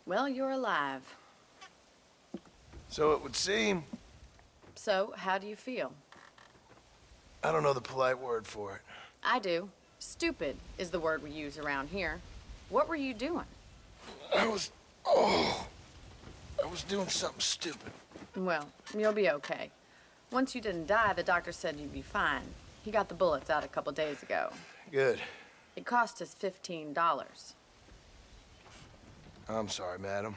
Well, you're alive. So it would seem. So, how do you feel? I don't know the polite word for it. I do. Stupid is the word we use around here. What were you doing? I was doing something stupid. Well, you'll be okay. Once you didn't die, the doctor said you'd be fine. He got the bullets out a couple days ago. Good. It cost us $15. I'm sorry, madam.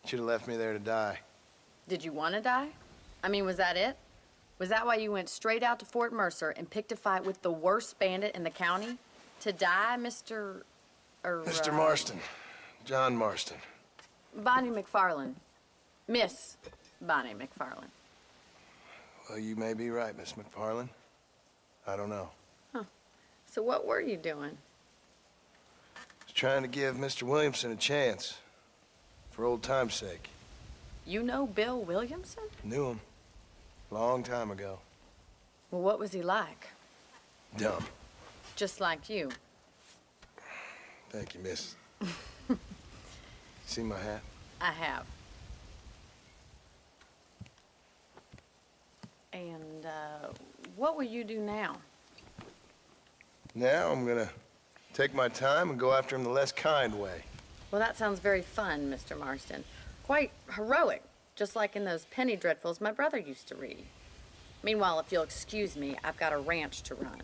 Should have left me there to die. Did you want to die? I mean, was that it? Was that why you went straight out to Fort Mercer and picked a fight with the worst bandit in the county? To die, Mr. Mr. Marston. John Marston. Bonnie McFarland. Miss Bonnie McFarland. Well, you may be right, Miss McFarland. I don't know. So what were you doing? I was trying to give Mr. Williamson a chance. For old time's sake. You know Bill Williamson? Knew him. Long time ago. Well, what was he like? Dumb. Just like you. Thank you, miss. See my hat? I have. And, what will you do now? Now I'm gonna take my time and go after him the less kind way. Well, that sounds very fun, Mr. Marston. Quite heroic, just like in those penny dreadfuls my brother used to read. Meanwhile, if you'll excuse me, I've got a ranch to run.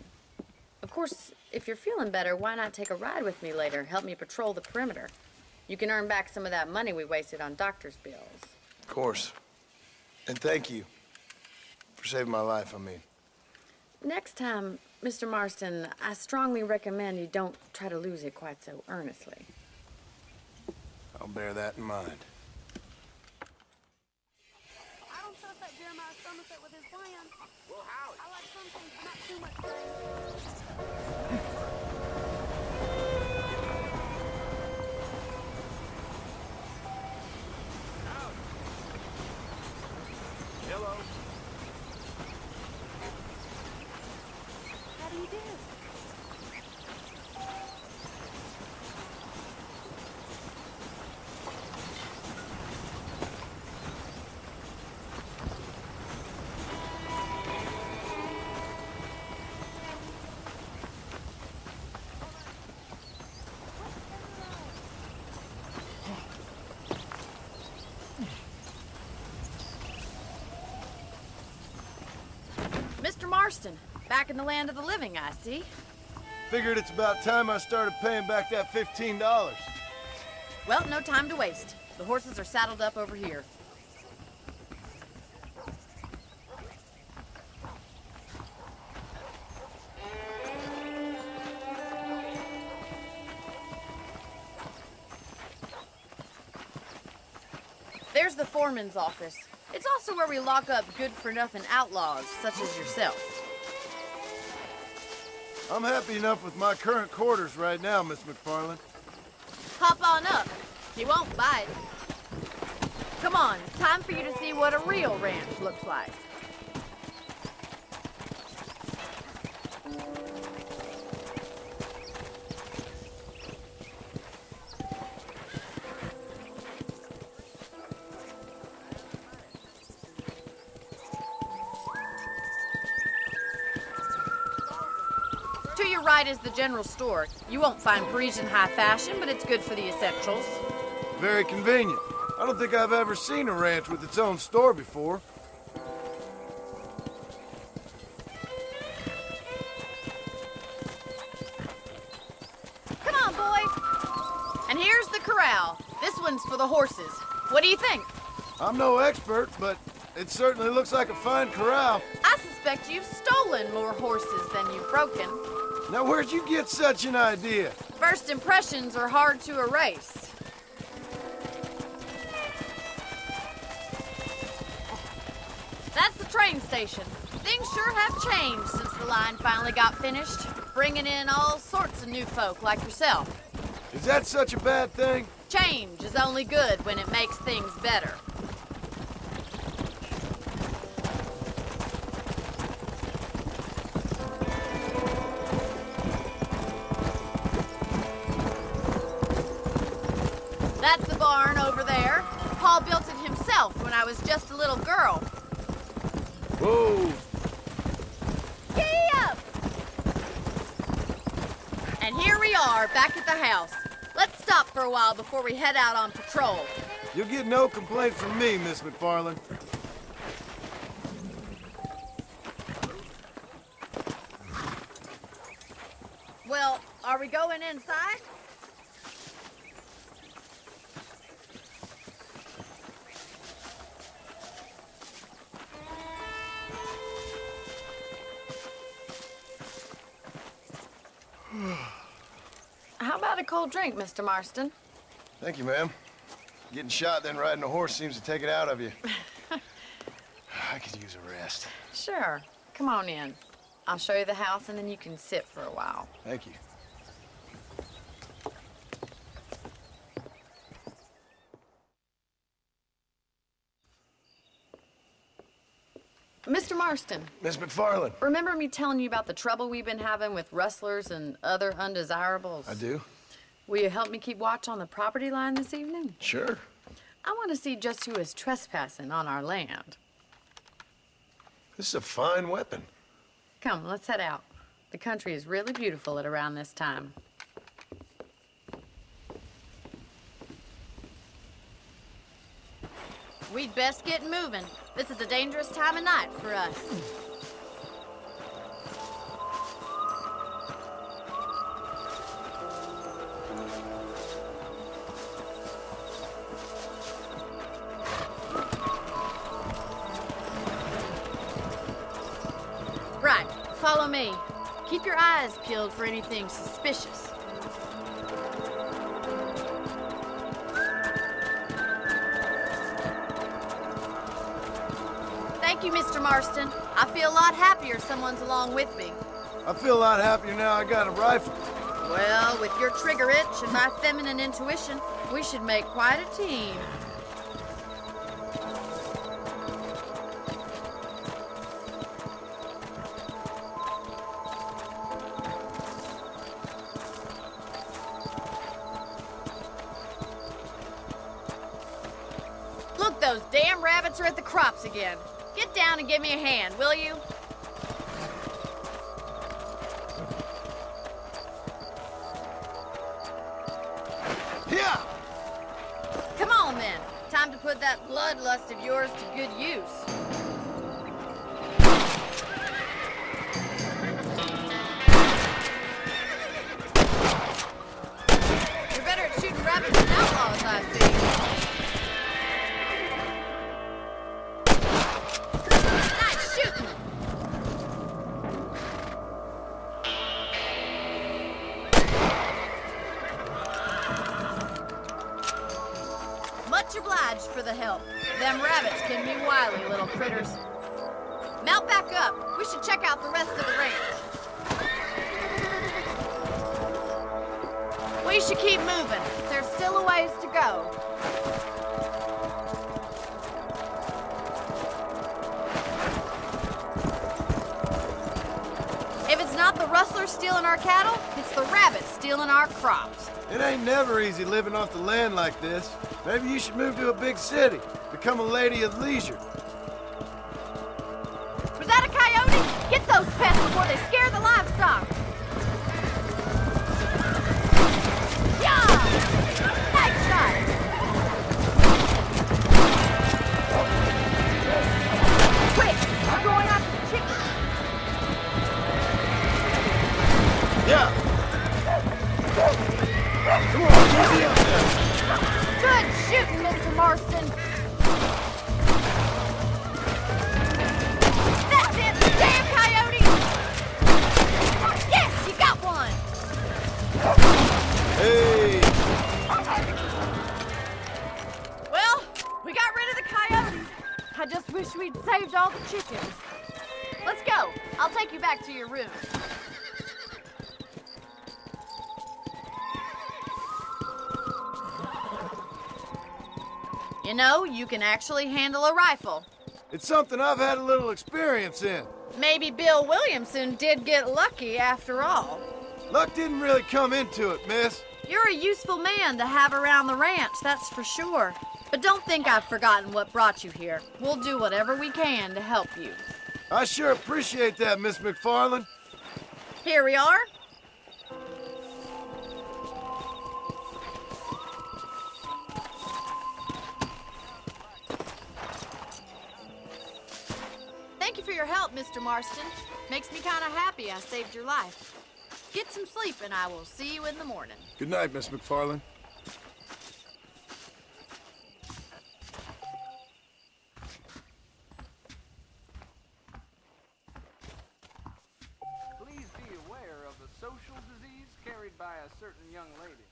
Of course, if you're feeling better, why not take a ride with me later? Help me patrol the perimeter. You can earn back some of that money we wasted on doctor's bills. Of course. And thank you for saving my life, I mean. Next time, Mr. Marston, I strongly recommend you don't try to lose it quite so earnestly. I'll bear that in mind. I don't trust that Jeremiah Somerset with his plan. Well, how? I like some things, but not too much things. Hello. How do you do? Mr. Marston, back in the land of the living, I see. Figured it's about time I started paying back that $15. Well, no time to waste. The horses are saddled up over here. There's the foreman's office. It's also where we lock up good-for-nothing outlaws, such as yourself. I'm happy enough with my current quarters right now, Miss McFarland. Hop on up. He won't bite. Come on, time for you to see what a real ranch looks like. To your right is the general store. You won't find Parisian high fashion, but it's good for the essentials. Very convenient. I don't think I've ever seen a ranch with its own store before. Come on, boy. And here's the corral. This one's for the horses. What do you think? I'm no expert, but it certainly looks like a fine corral. I suspect you've stolen more horses than you've broken. Now, where'd you get such an idea? First impressions are hard to erase. That's the train station. Things sure have changed since the line finally got finished, bringing in all sorts of new folk like yourself. Is that such a bad thing? Change is only good when it makes things better. That's the barn over just a little girl. Whoa! Giddy up! And here we are, back at the house. Let's stop for a while before we head out on patrol. You'll get no complaint from me, Miss McFarland. Well, are we going inside? How about a cold drink, Mr. Marston? Thank you, ma'am. Getting shot, then riding a horse seems to take it out of you. I could use a rest. Sure. Come on in. I'll show you the house, and then you can sit for a while. Thank you. Mr. Marston, Miss McFarland. remember me telling you about the trouble we've been having with rustlers and other undesirables? I do? Will you help me keep watch on the property line this evening? Sure. I want to see just who is trespassing on our land. This is a fine weapon. Come, let's head out. The country is really beautiful at around this time. We'd best get moving. This is a dangerous time of night for us. Right, follow me. Keep your eyes peeled for anything suspicious. Thank you, Mr. Marston. I feel a lot happier someone's along with me. I feel a lot happier now I got a rifle. Well, with your trigger itch and my feminine intuition, we should make quite a team. Look, those damn rabbits are at the crops again. Get down and give me a hand, will you? Yeah! Come on, then. Time to put that bloodlust of yours to good use. You're better at shooting rabbits than outlaws, I see. Nice shooting! Much obliged for the help. Them rabbits can be wily little critters. Mount back up. We should check out the rest of the ranch. We should keep moving. There's still a ways to go. If it's not the rustlers stealing our cattle, it's the rabbits stealing our crops. It ain't never easy living off the land like this. Maybe you should move to a big city, become a lady of leisure. Was that a coyote? Get those pests before they scare the livestock. Yeah! Nice shot! Quick! We're going after the chickens. Yeah! Come on, easy up there. Good shooting, Mr. Marston. That's it, damn coyote! Yes, you got one! Hey! Well, we got rid of the coyote. I just wish we'd saved all the chickens. Let's go. I'll take you back to your room. You know, you can actually handle a rifle. It's something I've had a little experience in. Maybe Bill Williamson did get lucky after all. Luck didn't really come into it, miss. You're a useful man to have around the ranch, that's for sure. But don't think I've forgotten what brought you here. We'll do whatever we can to help you. I sure appreciate that, Miss McFarland. Here we are. Thank you for your help, Mr. Marston. Makes me kind of happy I saved your life. Get some sleep and I will see you in the morning. Good night, Miss McFarland. Please be aware of a social disease carried by a certain young lady.